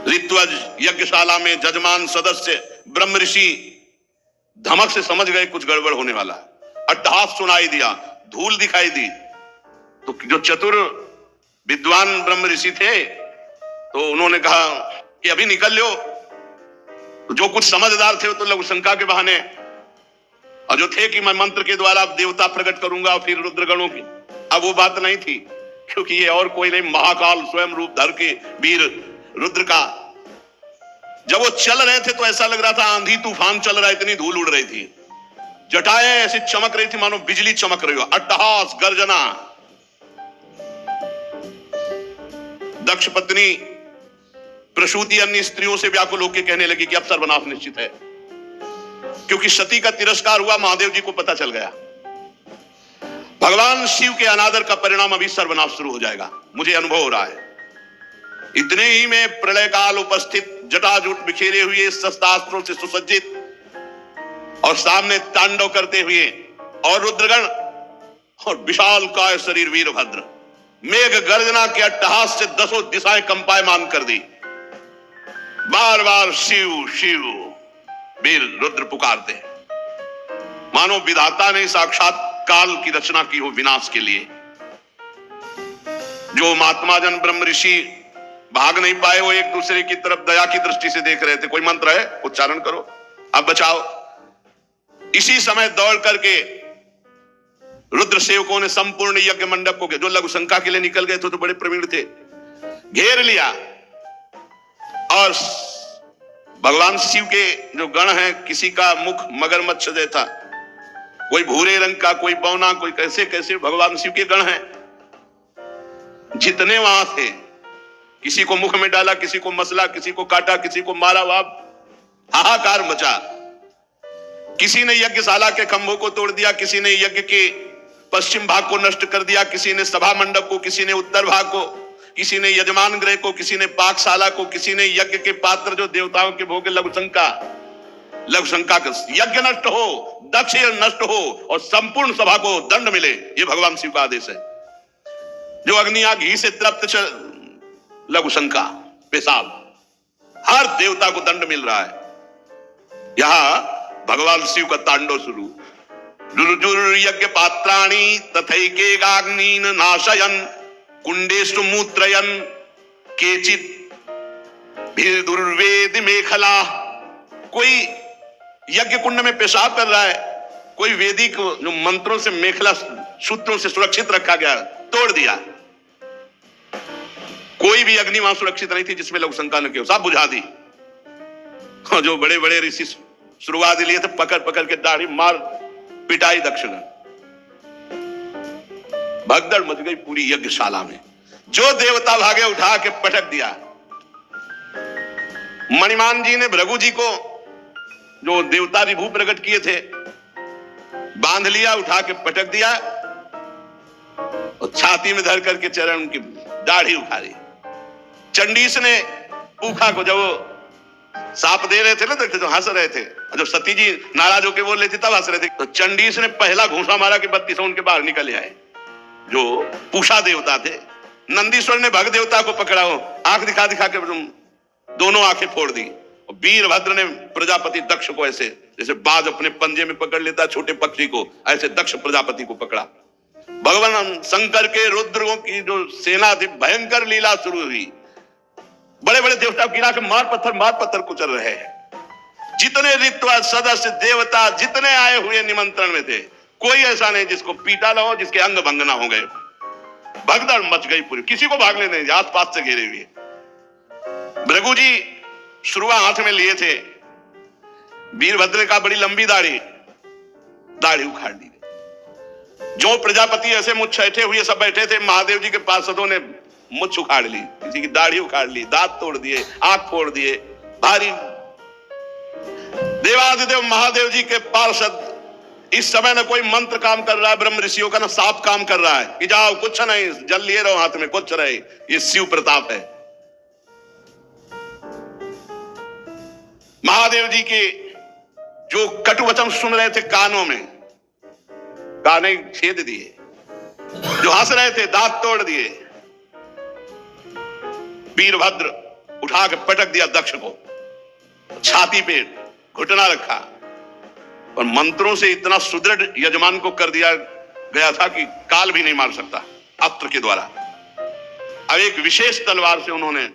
ऋत्वज यज्ञशाला में जजमान सदस्य ब्रह्म ऋषि धमक से समझ गए कुछ गड़बड़ होने वाला। अट्टहास सुनाई दिया, धूल दिखाई दी, तो जो चतुर विद्वान ब्रह्म ऋषि थे तो उन्होंने कहा कि अभी निकल लो। तो जो कुछ समझदार थे वो तो लघु शंका के बहाने, और जो थे कि मैं मंत्र के द्वारा देवता प्रकट करूंगा और फिर रुद्रगणों की, अब वो बात नहीं थी, क्योंकि ये और कोई नहीं, महाकाल स्वयं रूप धर के वीर रुद्र का। जब वो चल रहे थे तो ऐसा लग रहा था आंधी तूफान चल रहा है, इतनी धूल उड़ रही थी। जटाएं ऐसी चमक रही थी मानो बिजली चमक रही हो। अट्टहास, गर्जना। दक्ष पत्नी प्रसूति अन्य स्त्रियों से व्याकुल होकर कहने लगी कि अब सर्वनाश निश्चित है, क्योंकि सती का तिरस्कार हुआ, महादेव जी को पता चल गया। भगवान शिव के अनादर का परिणाम अभी सर्वनाश शुरू हो जाएगा, मुझे अनुभव हो रहा है। इतने ही में प्रलय काल उपस्थित, जटाजूट बिखेरे हुए, शस्त्रास्त्रों से सुसज्जित और सामने तांडव करते हुए और रुद्रगण और विशाल काय शरीर वीरभद्र, मेघ गर्जना के अट्टहास से 10 दिशाएं कंपायमान कर दी। बार बार शिव शिव वीर रुद्र पुकारते हैं, मानो विधाता ने साक्षात काल की रचना की हो विनाश के लिए। जो महात्मा जन ब्रह्म ऋषि भाग नहीं पाए, वो एक दूसरे की तरफ दया की दृष्टि से देख रहे थे। कोई मंत्र है, उच्चारण करो, अब बचाओ। इसी समय दौड़ करके रुद्र सेवकों ने संपूर्ण यज्ञ मंडप को, जो लघु शंका के लिए निकल गए थे तो बड़े प्रवीण थे, घेर लिया। और भगवान शिव के जो गण हैं, किसी का मुख मगरमच्छ जैसा, कोई भूरे रंग का, कोई बौना, कोई कैसे कैसे भगवान शिव के गण हैं। जितने वहां थे, किसी को मुख में डाला, किसी को मसला, किसी को काटा, किसी को मारा, वहां हाहाकार मचा। किसी ने यज्ञशाला के खंभों को तोड़ दिया, किसी ने यज्ञ के पश्चिम भाग को नष्ट कर दिया, किसी ने सभा मंडप को, किसी ने उत्तर भाग को, किसी ने यजमान गृह को, किसी ने पाकशाला को, किसी ने यज्ञ के पात्र जो देवताओं के भोग, लघुशंका का यज्ञ नष्ट हो, दक्ष नष्ट हो और संपूर्ण सभा को दंड मिले। ये भगवान शिव का आदेश है। जो अग्नि घी से तृप्त लघुशंका, पेशाब, हर देवता को दंड मिल रहा है। यहां भगवान शिव का तांडव शुरू। यज्ञ पात्राणि तथैकेगाग्नीन नाशयन कुंडेषु मूत्रयन केचित दुर्वेद मेखला। कोई यज्ञ कुंड में पेशाब कर रहा है, कोई वेदिक जो मंत्रों से मेखला सूत्रों से सुरक्षित रखा गया तोड़ दिया। कोई भी अग्नि वहां सुरक्षित नहीं थी जिसमें लघुशंका न की, सब बुझा दी। जो बड़े बड़े ऋषि शुरुआत लिए थे, पकड़ पकड़ के दाढ़ी मार पिटाई दक्षिणा। भगदड़ मच गई पूरी यज्ञशाला में। जो देवता भागे उठा के पटक दिया। मणिमान जी ने भृगु जी को, जो देवता विभू प्रकट किए थे, बांध लिया, उठा के पटक दिया और छाती में धर करके चरण उनकी दाढ़ी उखाड़ी। चंडीस ने पूखा को, जब साप दे रहे थे ना, देखते तो हंस रहे थे, जब सती जी नाराज होकर बोल रही थी तब हंस रहे थे। तो चंडीस ने पहला घूंसा मारा कि 32 उनके बाहर निकल आए। जो पूषा देवता थे, नंदीश्वर ने भग देवता को पकड़ा, हो आंख दिखा दिखा के दोनों आंखें फोड़ दी। वीरभद्र ने प्रजापति दक्ष को ऐसे, जैसे बाज अपने पंजे में पकड़ लेता छोटे पक्षी को, ऐसे दक्ष प्रजापति को पकड़ा। भगवान शंकर के रुद्रों की जो सेना थी, भयंकर लीला शुरू हुई। बड़े बड़े देवता गिरा के मार पत्थर कुचल रहे हैं। जितने ऋत्विज सदस्य देवता जितने आए हुए निमंत्रण में थे, कोई ऐसा नहीं जिसको पीटा ना हो, जिसके अंग भंग ना हो गए। भगदड़ मच गई पूरी, किसी को भागने नहीं, आसपास से घेरे हुए। भृगु जी शुरुआ हाथ में लिए थे। वीरभद्र का बड़ी लंबी दाढ़ी उखाड़ दी। जो प्रजापति ऐसे मुझ छठे हुए सब बैठे थे, महादेव जी के पार्षदों ने मुझ उखाड़ ली, किसी की दाढ़ी उखाड़ ली, दांत तोड़ दिए, आंख फोड़ दिए। भारी देवाधिदेव महादेव जी के पार्षद इस समय न कोई मंत्र काम कर रहा है, ब्रह्म ऋषियों का न साप काम कर रहा है कि जाओ कुछ नहीं, जल लिए रहो हाथ में, कुछ नहीं। ये शिव प्रताप है। महादेव जी के जो कटु वचन सुन रहे थे कानों में, काने छेद दिए। जो हंस रहे थे दांत तोड़ दिए। वीरभद्र उठा के पटक दिया दक्ष को, छाती पे घुटना रखा और मंत्रों से इतना सुदृढ़ यजमान को कर दिया गया था कि काल भी नहीं मार सकता अस्त्र के द्वारा। अब एक विशेष तलवार से उन्होंने,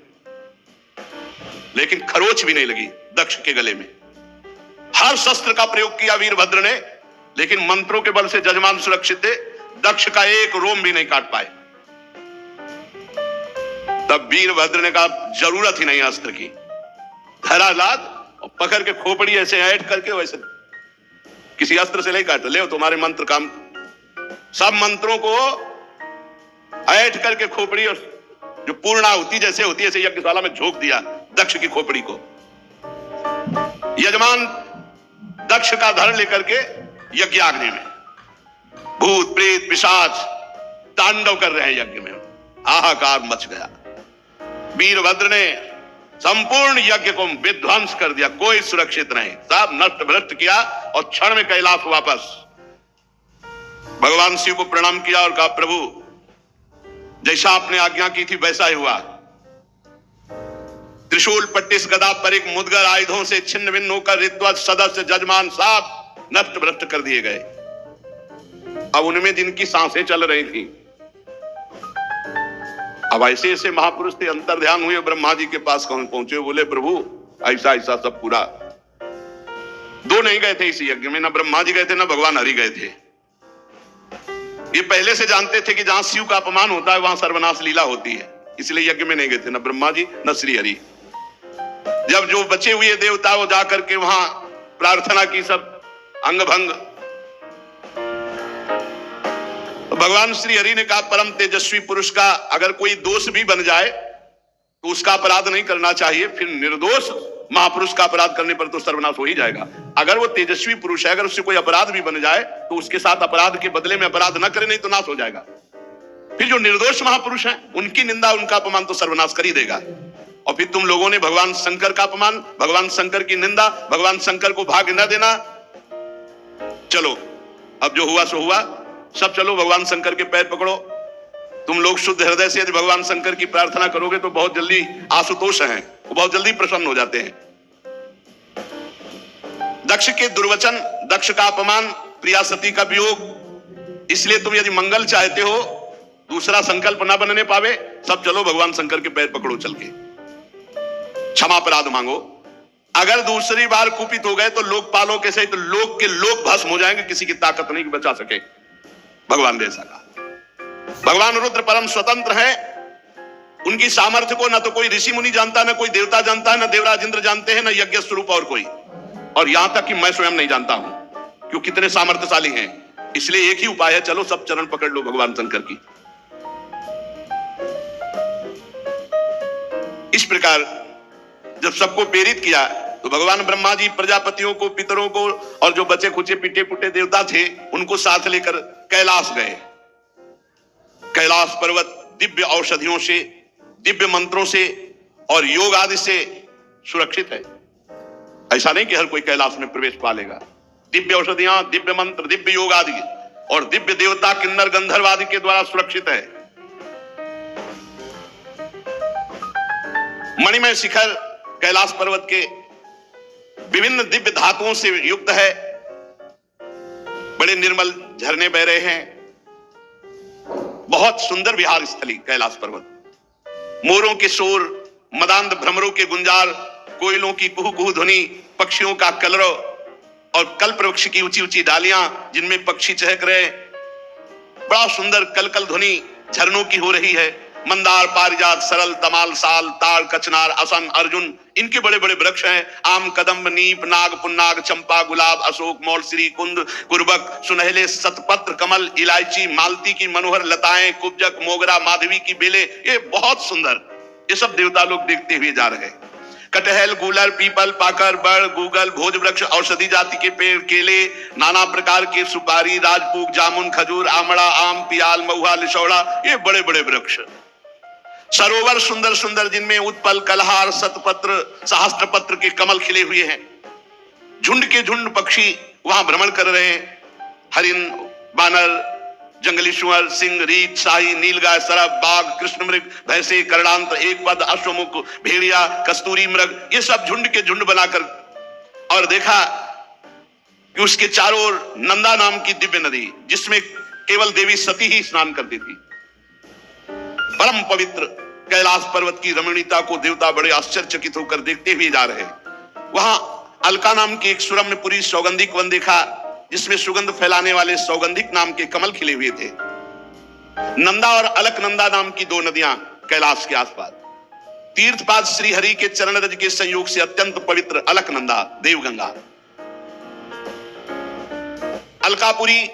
लेकिन खरोच भी नहीं लगी दक्ष के गले में। हर शस्त्र का प्रयोग किया वीरभद्र ने, लेकिन मंत्रों के बल से यजमान सुरक्षित थे। दक्ष का एक रोम भी नहीं काट पाए। तब वीरभद्र ने कहा जरूरत ही नहीं अस्त्र की, धरा लाद और पकड़ के खोपड़ी ऐसे ऐड करके, वैसे किसी अस्त्र से नहीं काटा, ले तुम्हारे मंत्र काम। सब मंत्रों को ऐड करके खोपड़ी, और जो पूर्णाहुति जैसे होती है ऐसे यज्ञशाला में झोंक दिया दक्ष की खोपड़ी को। यजमान दक्ष का धड़ लेकर के यज्ञाग्नि में, भूत प्रेत पिशाच तांडव कर रहे हैं यज्ञ में। हाहाकार मच गया। वीरभद्र ने संपूर्ण यज्ञ को विध्वंस कर दिया, कोई सुरक्षित नहीं, सब नष्ट भ्रष्ट किया और क्षण में कैलाश वापस। भगवान शिव को प्रणाम किया और कहा प्रभु जैसा आपने आज्ञा की थी वैसा ही हुआ। त्रिशूल पट्टिस गदा पर एक मुदगर आयुधों से छिन्न भिन्न होकर ऋत्विज सदस्य जजमान सब नष्ट भ्रष्ट कर दिए गए। अब उनमें जिनकी सांसें चल रही थी अब ऐसे ऐसे महापुरुष थे, अंतर ध्यान हुए, ब्रह्मा जी के पास कौन पहुंचे, बोले प्रभु ऐसा ऐसा सब पूरा। दो नहीं गए थे इस यज्ञ में, ना ब्रह्मा जी गए थे ना भगवान हरि गए थे। ये पहले से जानते थे कि जहां शिव का अपमान होता है वहां सर्वनाश लीला होती है, इसलिए यज्ञ में नहीं गए थे, ना ब्रह्मा जी न श्री हरि। जब जो बचे हुए देवता वो जाकर के वहां प्रार्थना की, सब अंग भंग। भगवान श्री हरि ने कहा परम तेजस्वी पुरुष का अगर कोई दोष भी बन जाए तो उसका अपराध नहीं करना चाहिए, फिर निर्दोष महापुरुष का अपराध करने पर तो सर्वनाश हो ही जाएगा। अगर वो तेजस्वी पुरुष है, अगर उससे कोई अपराध भी बन जाए तो उसके साथ अपराध के बदले में अपराध न करे, नहीं तो नाश हो जाएगा। फिर जो निर्दोष महापुरुष हैं उनकी निंदा उनका अपमान तो सर्वनाश कर ही देगा। और फिर तुम लोगों ने भगवान शंकर का अपमान, भगवान शंकर की निंदा, भगवान शंकर को भाग न देना। चलो अब जो हुआ सो हुआ, सब चलो भगवान शंकर के पैर पकड़ो। तुम लोग शुद्ध हृदय से यदि भगवान शंकर की प्रार्थना करोगे तो बहुत जल्दी, आशुतोष हैं वो बहुत जल्दी प्रसन्न हो जाते हैं। दक्ष के दुर्वचन, दक्ष का अपमान, प्रिया सती का वियोग, इसलिए तुम यदि मंगल चाहते हो, दूसरा संकल्प ना बनने पावे, सब चलो भगवान शंकर के पैर पकड़ो चल के, क्षमा अपराध मांगो। अगर दूसरी बार कुपित हो गए तो लोकपालों के सहित लोक के लोक भस्म हो जाएंगे, किसी की ताकत नहीं बचा सके। भगवान ने ऐसा कहा। भगवान रुद्र परम स्वतंत्र है, उनकी सामर्थ्य को ना तो कोई ऋषि मुनि जानता, ना कोई देवता जानता है, ना देवराज इंद्र जानते हैं, ना यज्ञ स्वरूप और कोई, और यहां तक कि मैं स्वयं नहीं जानता हूं कि कितने सामर्थ्यशाली हैं। इसलिए एक ही उपाय है, चलो सब चरण पकड़ लो भगवान शंकर की। इस प्रकार जब सबको प्रेरित किया तो भगवान ब्रह्मा जी प्रजापतियों को, पितरों को और जो बचे खुचे पिटे पुटे देवता थे उनको साथ लेकर कैलाश गए। कैलाश पर्वत दिव्य औषधियों से, दिव्य मंत्रों से और योग आदि से सुरक्षित है। ऐसा नहीं कि हर कोई कैलाश में प्रवेश पा लेगा। दिव्य औषधियां, दिव्य मंत्र, दिव्य योग आदि और दिव्य देवता, किन्नर, गंधर्व आदि के द्वारा सुरक्षित है। मणिमय शिखर कैलाश पर्वत के विभिन्न दिव्य धातुओं से युक्त है। बड़े निर्मल झरने बह रहे हैं। बहुत सुंदर विहार स्थली कैलाश पर्वत। मोरों के शोर, मदांध भ्रमरों के गुंजार, कोयलों की कुहू कुहू ध्वनि, पक्षियों का कलरव और कल्प वृक्ष की ऊंची ऊंची डालियां जिनमें पक्षी चहक रहे, बड़ा सुंदर कलकल ध्वनि झरनों की हो रही है। मंदार, पारिजात, सरल, तमाल, साल, ताड़, कचनार, असन, अर्जुन, इनके बड़े बड़े वृक्ष हैं। आम, कदम्ब, नीप, नाग, पुन्नाग, चंपा, गुलाब, अशोक, मौलश्री, कुंद, कुर्बक, सुनहले, सतपत्र, कमल, इलायची, मालती की मनोहर लताएं, कुब्जक, मोगरा, माधवी की बेले, ये बहुत सुंदर, ये सब देवता लोग देखते हुए जा रहे हैं। कटहल, गूलर, पीपल, पाकर, बड़, गूगल, भोज वृक्ष, औषधि जाति के पेड़, केले, नाना प्रकार के सुपारी, राजपूग, जामुन, खजूर, आमड़ा, आम, पियाल, महुआ, लिशौड़ा, ये बड़े बड़े वृक्ष। सरोवर सुंदर सुंदर जिनमें उत्पल, कलहार, सतपत्र, सहस्त्रपत्र के कमल खिले हुए हैं। झुंड के झुंड पक्षी वहां भ्रमण कर रहे हैं। हरिन, बानर, जंगली सुअर, सिंह, रीछ, शाही, नीलगाय, सरब, बाघ, कृष्ण मृग, भैंसे, करणांत, एक पद, अश्वमुख, भेड़िया, कस्तूरी मृग, ये सब झुंड के झुंड बनाकर, और देखा कि उसके चारों ओर नंदा नाम की दिव्य नदी, जिसमें केवल देवी सती ही स्नान करती थी। परम पवित्र कैलाश पर्वत की रमणीयता को देवता बड़े आश्चर्यचकित होकर देखते हुए जा रहे हैं। वहां अलका नाम की एक सुरम्यपुरी सौगंधिक वन देखा, जिसमें सुगंध फैलाने वाले सौगंधिक नाम के कमल खिले हुए थे। नंदा और अलकनंदा नाम की दो नदियां कैलाश के आसपास। तीर्थपाद श्री हरि के चरण रज के संयोग से अत्यंत पवित्र अलकनंदा, देवगंगा। अलकापुरी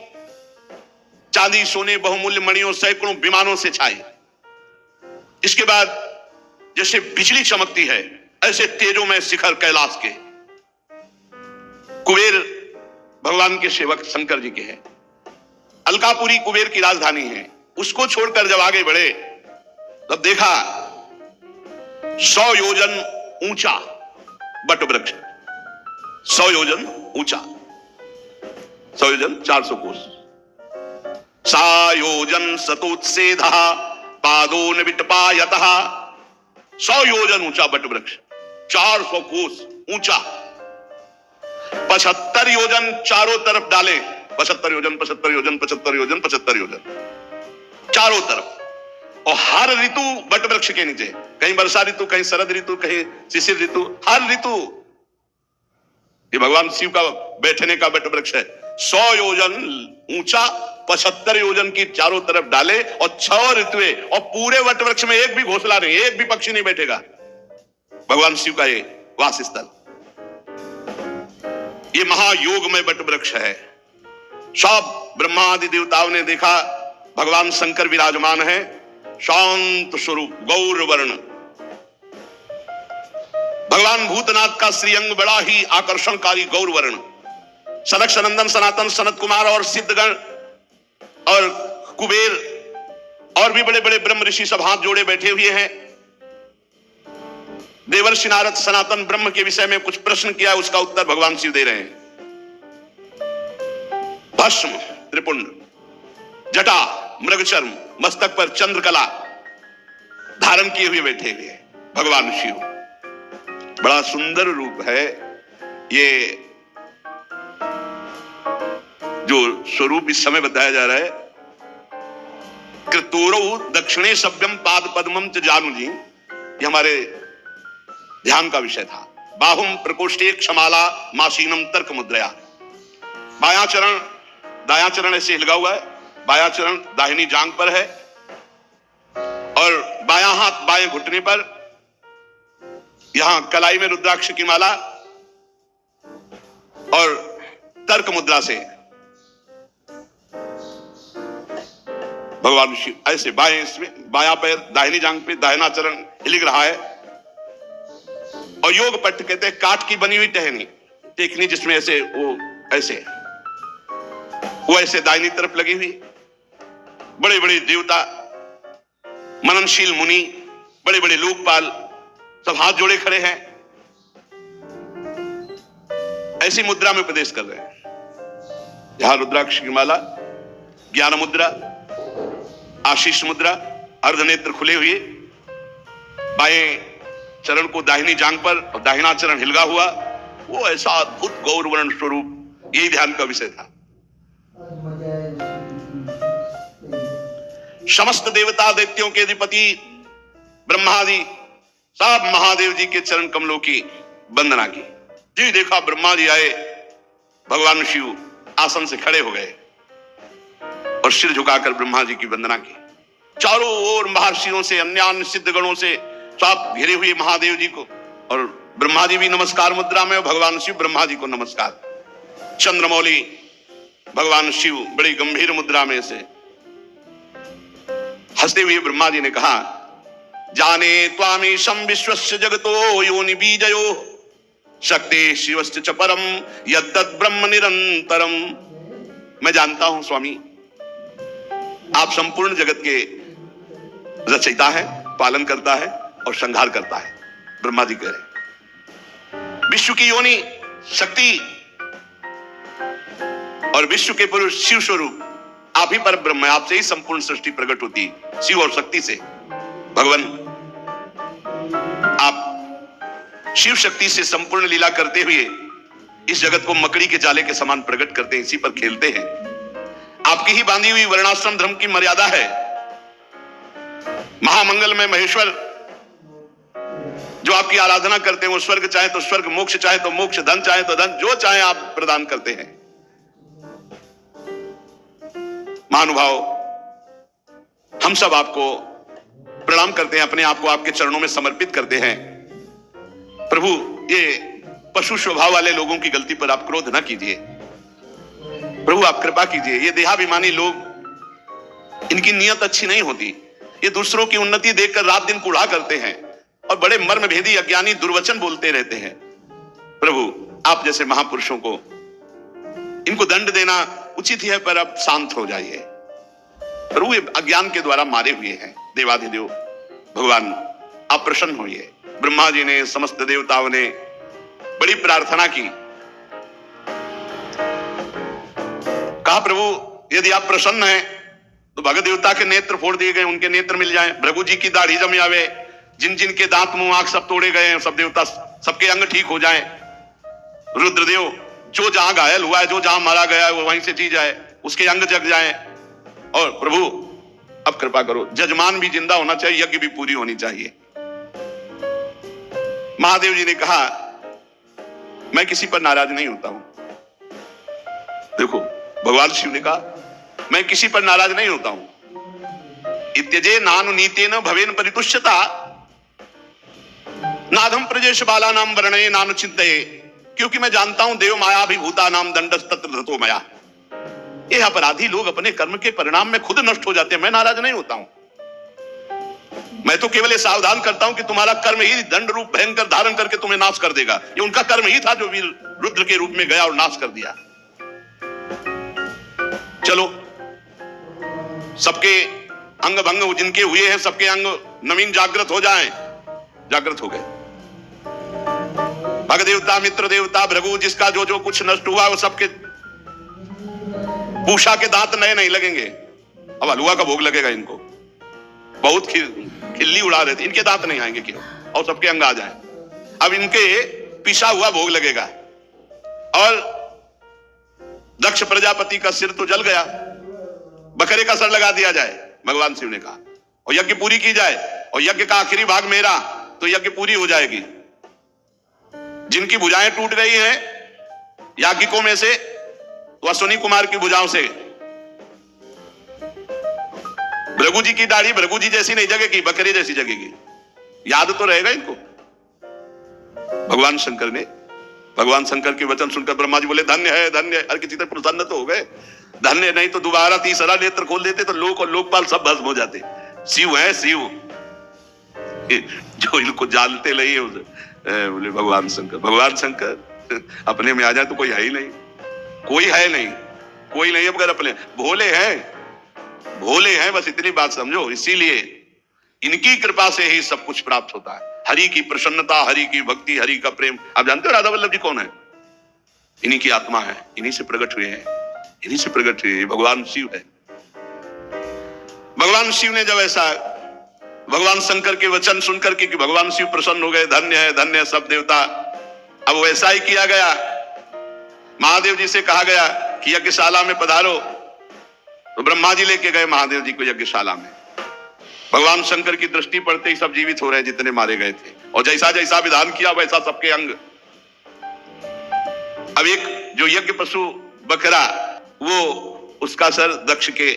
चांदी, सोने, बहुमूल्य मणियों, सैकड़ों विमानों से छाए। इसके बाद जैसे बिजली चमकती है, ऐसे तेजों में शिखर कैलाश के। कुबेर भगवान के सेवक शंकर जी के हैं। अलकापुरी कुबेर की राजधानी है। उसको छोड़कर जब आगे बढ़े तब देखा 100 योजन ऊंचा बट वृक्ष, 100 योजन ऊंचा, 100 योजन 400 कोस। सायोजन सतोत्सेधा पादो न विटपायतः, 100 योजन ऊंचा बट वृक्ष, 400 कोस ऊंचा। 75 योजन चारों तरफ डाले, 75 योजन, 75 योजन, 75 योजन, 75 योजन चारों तरफ। और हर ऋतु वट वृक्ष के नीचे, कहीं वर्षा ऋतु, कहीं शरद ऋतु, कहीं शिशिर ऋतु, हर ऋतु ये भगवान शिव का बैठने का वट वृक्ष है। 100 योजन ऊंचा, 75 योजन की चारों तरफ डाले और 6 ऋतुएं, और पूरे वट वृक्ष में एक भी घोंसला नहीं, एक भी पक्षी नहीं बैठेगा। भगवान शिव का ये वास स्थल, ये महायोग में वट वृक्ष है। सब ब्रह्मा आदि देवताओं ने देखा भगवान शंकर विराजमान है, शांत स्वरूप गौर वर्ण। भगवान भूतनाथ का श्रीअंग बड़ा ही आकर्षणकारी गौर वर्ण। सनक सनंदन सनातन सनत कुमार और सिद्धगण और कुबेर और भी बड़े बड़े ब्रह्म ऋषि सब हाथ जोड़े बैठे हुए हैं। देवर्षि नारद सनातन ब्रह्म के विषय में कुछ प्रश्न किया, उसका उत्तर भगवान शिव दे रहे हैं। भस्म त्रिपुंड, जटा मृगचर्म, मस्तक पर चंद्रकला धारण किए हुए बैठे हुए भगवान शिव। बड़ा सुंदर रूप है। ये जो स्वरूप इस समय बताया जा रहा है, कृतोरो दक्षिणे सभ्यम पाद पद्मम च जानु जी, ये हमारे ध्यान का विषय था। बाहुम प्रकोष्ठे क्षमाला मासीनम तर्क मुद्रया। बायां चरण दायां चरण ऐसे हिलगा हुआ है, बायां चरण दाहिनी जांघ पर है और बायां हाथ बाएं घुटने पर, यहां कलाई में रुद्राक्ष की माला और तर्क मुद्रा से भगवान शिव ऐसे बाएं, इसमें बायां पैर दाहिनी जांघ पे, दाहिना चरण हिल रहा है। और योग पट्ट कहते हैं काठ की बनी हुई टहनी, टेकनी जिसमें ऐसे वो ऐसे दाहिनी तरफ लगी हुई। बड़े बड़े देवता, मननशील मुनि, बड़े बड़े लोकपाल सब हाथ जोड़े खड़े हैं, ऐसी मुद्रा में उपदेश कर रहे हैं। यहां रुद्राक्ष की माला, ज्ञान मुद्रा, आशीष मुद्रा, अर्धनेत्र खुले हुए, बाएं चरण को दाहिनी जांघ पर और दाहिना चरण हिलगा हुआ, वो ऐसा अद्भुत गौर वर्ण स्वरूप, यही ध्यान का विषय था। समस्त देवता दैत्यों के अधिपति ब्रह्मादि सब महादेव जी के चरण कमलों की वंदना की। जी देखा ब्रह्मा जी आए, भगवान शिव आसन से खड़े हो गए और सिर झुकाकर ब्रह्मा जी की वंदना की। चारों ओर महर्षियों से, अन्य सिद्ध गणों से सब घिरे हुए महादेव जी को, और ब्रह्मा जी भी नमस्कार मुद्रा में, भगवान शिव ब्रह्मा जी को नमस्कार। चंद्रमौली भगवान शिव बड़ी गंभीर मुद्रा में से हंसते हुए ब्रह्मा जी ने कहा, जाने त्वामीशं विश्वस्य जगतो योनि बीजयो शक्ति शिवस्य च परम यद्दत् ब्रह्म निरंतरम। मैं जानता हूं स्वामी, आप संपूर्ण जगत के रचयिता है, पालन करता है और संहार करता है। ब्रह्मा जी कह रहे विश्व की योनि शक्ति और विश्व के पुरुष शिव स्वरूप आप ही पर ब्रह्म है, आपसे ही संपूर्ण सृष्टि प्रकट होती है, शिव और शक्ति से। भगवान आप शिव शक्ति से संपूर्ण लीला करते हुए इस जगत को मकड़ी के जाले के समान प्रकट करते हैं, इसी पर खेलते हैं। आपकी ही बांधी हुई वर्णाश्रम धर्म की मर्यादा है। महामंगल में महेश्वर जो आपकी आराधना करते हैं, वो स्वर्ग चाहे तो स्वर्ग, मोक्ष चाहे तो मोक्ष, धन चाहे तो धन, जो चाहे आप प्रदान करते हैं। महानुभाव, हम सब आपको प्रणाम करते हैं, अपने आप को आपके चरणों में समर्पित करते हैं। प्रभु, ये पशु स्वभाव वाले लोगों की गलती पर आप क्रोध न कीजिए। प्रभु आप कृपा कीजिए। ये देहाभिमानी लोग, इनकी नियत अच्छी नहीं होती, ये दूसरों की उन्नति देखकर रात दिन कूड़ा करते हैं और बड़े मर्म भेदी अज्ञानी दुर्वचन बोलते रहते हैं। प्रभु आप जैसे महापुरुषों को इनको दंड देना उचित है, पर अब शांत हो जाइए। प्रभु ये अज्ञान के द्वारा मारे हुए हैं देवाधिदेव भगवान, आप प्रसन्न होइए। ब्रह्मा जी ने, समस्त देवताओं ने बड़ी प्रार्थना की, कहा प्रभु यदि आप प्रसन्न हैं तो भगत देवता के नेत्र फोड़ दिए गए, उनके नेत्र मिल जाएं। भृगु जी की दाढ़ी जम आवे, जिन जिन के दांत मुंह आंख सब तोड़े गए हैं, सब देवता सबके अंग ठीक हो जाएं। रुद्रदेव जो जहां घायल हुआ है, जो जहां मारा गया है, वो वहीं से जी जाए, उसके अंग जग जाएं। और प्रभु अब कृपा करो, जजमान भी जिंदा होना चाहिए, यज्ञ भी पूरी होनी चाहिए। महादेव जी ने कहा मैं किसी पर नाराज नहीं होता हूं। देखो भगवान शिव ने कहा मैं किसी पर नाराज नहीं होता हूं। इत्यजे नानु नीतेन भवेन परितुष्यता नाधम प्रजेश बाला नाम वर्णये नानु चिंतये, क्योंकि मैं जानता हूं देव माया अभिभूता नाम दंडस तत्र धतो मया। ये अपराधी लोग अपने कर्म के परिणाम में खुद नष्ट हो जाते हैं, मैं नाराज नहीं होता हूं। मैं तो केवल ये सावधान करता हूं कि तुम्हारा कर्म ही दंड रूप भयंकर धारण करके तुम्हें नाश कर देगा। ये उनका कर्म ही था जो वीर रुद्र के रूप में गया और नाश कर दिया। चलो सबके अंग भंग जिनके हुए हैं सबके अंग नवीन जागृत हो जाएं। जागृत हो गए। भग देवता मित्र देवता भृगु जिसका जो जो कुछ नष्ट हुआ वो सबके पूषा के दांत नए नहीं लगेंगे। अब हलवा का भोग लगेगा इनको, बहुत खिल्ली उड़ा रहे थे, इनके दांत नहीं आएंगे क्यों, और सबके अंग आ जाए। अब इनके पिसा हुआ भोग लगेगा। और दक्ष प्रजापति का सिर तो जल गया, बकरे का सर लगा दिया जाए, भगवान शिव ने कहा, और यज्ञ पूरी की जाए, और यज्ञ का आखिरी भाग मेरा, तो यज्ञ पूरी हो जाएगी। जिनकी भुजाएं टूट गई हैं याज्ञिकों में से, तो अश्विनी कुमार की भुजाओं से। भृगु जी की दाढ़ी भृगु जी जैसी नहीं जगेगी, बकरे जैसी जगेगी। याद तो रहेगा इनको। भगवान शंकर के वचन सुनकर ब्रह्मा जी बोले धन्य है धन्य है। हर किसी तरह प्रसन्न तो हो गए। धन्य नहीं तो दोबारा तीसरा नेत्र खोल देते तो लोक और लोकपाल सब भस्म हो जाते। शिव है शिव, जो इनको जानते नहीं बोले भगवान शंकर अपने में आ जाए तो कोई है ही नहीं, कोई है नहीं, कोई नहीं। अब अपने भोले हैं बस इतनी बात समझो। इसीलिए इनकी कृपा से ही सब कुछ प्राप्त होता है। हरि की प्रसन्नता, हरि की भक्ति, हरि का प्रेम। आप जानते हो राधा वल्लभ जी कौन है? इन्हीं की आत्मा है, इन्हीं से प्रकट हुए हैं, इन्हीं से प्रकट हुए। भगवान शिव है। भगवान शिव ने जब ऐसा भगवान शंकर के वचन सुनकर के कि भगवान शिव प्रसन्न हो गए, धन्य है सब देवता। अब वैसा ही किया गया। महादेव जी से कहा गया कि यज्ञशाला में पधारो, तो ब्रह्मा जी लेके गए महादेव जी को यज्ञशाला में। भगवान शंकर की दृष्टि पड़ते ही सब जीवित हो रहे हैं जितने मारे गए थे, और जैसा जैसा विधान किया वैसा सबके अंग। अब एक जो यज्ञ पशु बकरा, वो उसका सर दक्ष के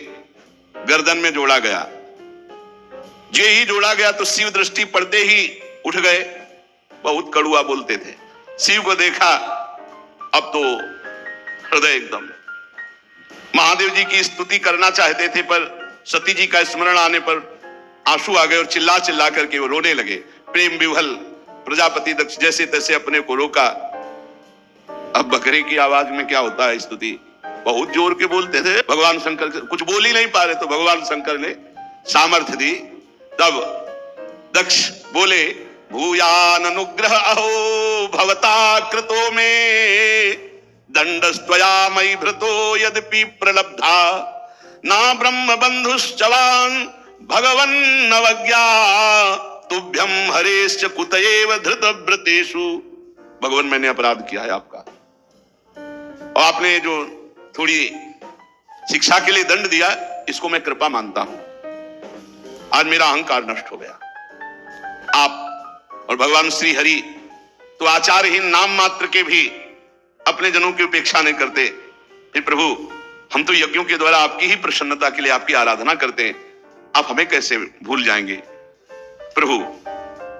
गर्दन में जोड़ा गया। जे ही जोड़ा गया तो शिव दृष्टि पड़ते ही उठ गए। बहुत कड़ुआ बोलते थे। शिव को देखा, अब तो हृदय एकदम। महादेव जी की स्तुति करना चाहते थे, पर सती जी का स्मरण आने पर आंसू आ गए और चिल्ला चिल्ला करके वो रोने लगे। प्रेम विह्वल प्रजापति दक्ष जैसे तैसे अपने को रोका। अब बकरे की आवाज में क्या होता है स्तुति, बहुत जोर के बोलते थे। भगवान शंकर कुछ बोल ही नहीं पा रहे, तो भगवान शंकर ने सामर्थ्य दी। तब दक्ष बोले भूयान अनुग्रह अहो भवता कृतो में दंडस्त्वया मयि भृतो यद्यपि प्रलब्धा ना ब्रह्म बंधुश्चवान भगवन् नवज्ञा तुभ्यम हरेश्च कुतयेव धृतव्रतेषु। भगवान मैंने अपराध किया है आपका, और आपने जो थोड़ी शिक्षा के लिए दंड दिया इसको मैं कृपा मानता हूं। आज मेरा अहंकार नष्ट हो गया। आप और भगवान श्री हरि तो आचारहीन नाम मात्र के भी अपने जनों की उपेक्षा नहीं करते। हे प्रभु, हम तो यज्ञों के द्वारा आपकी ही प्रसन्नता के लिए आपकी आराधना करते हैं, आप हमें कैसे भूल जाएंगे? प्रभु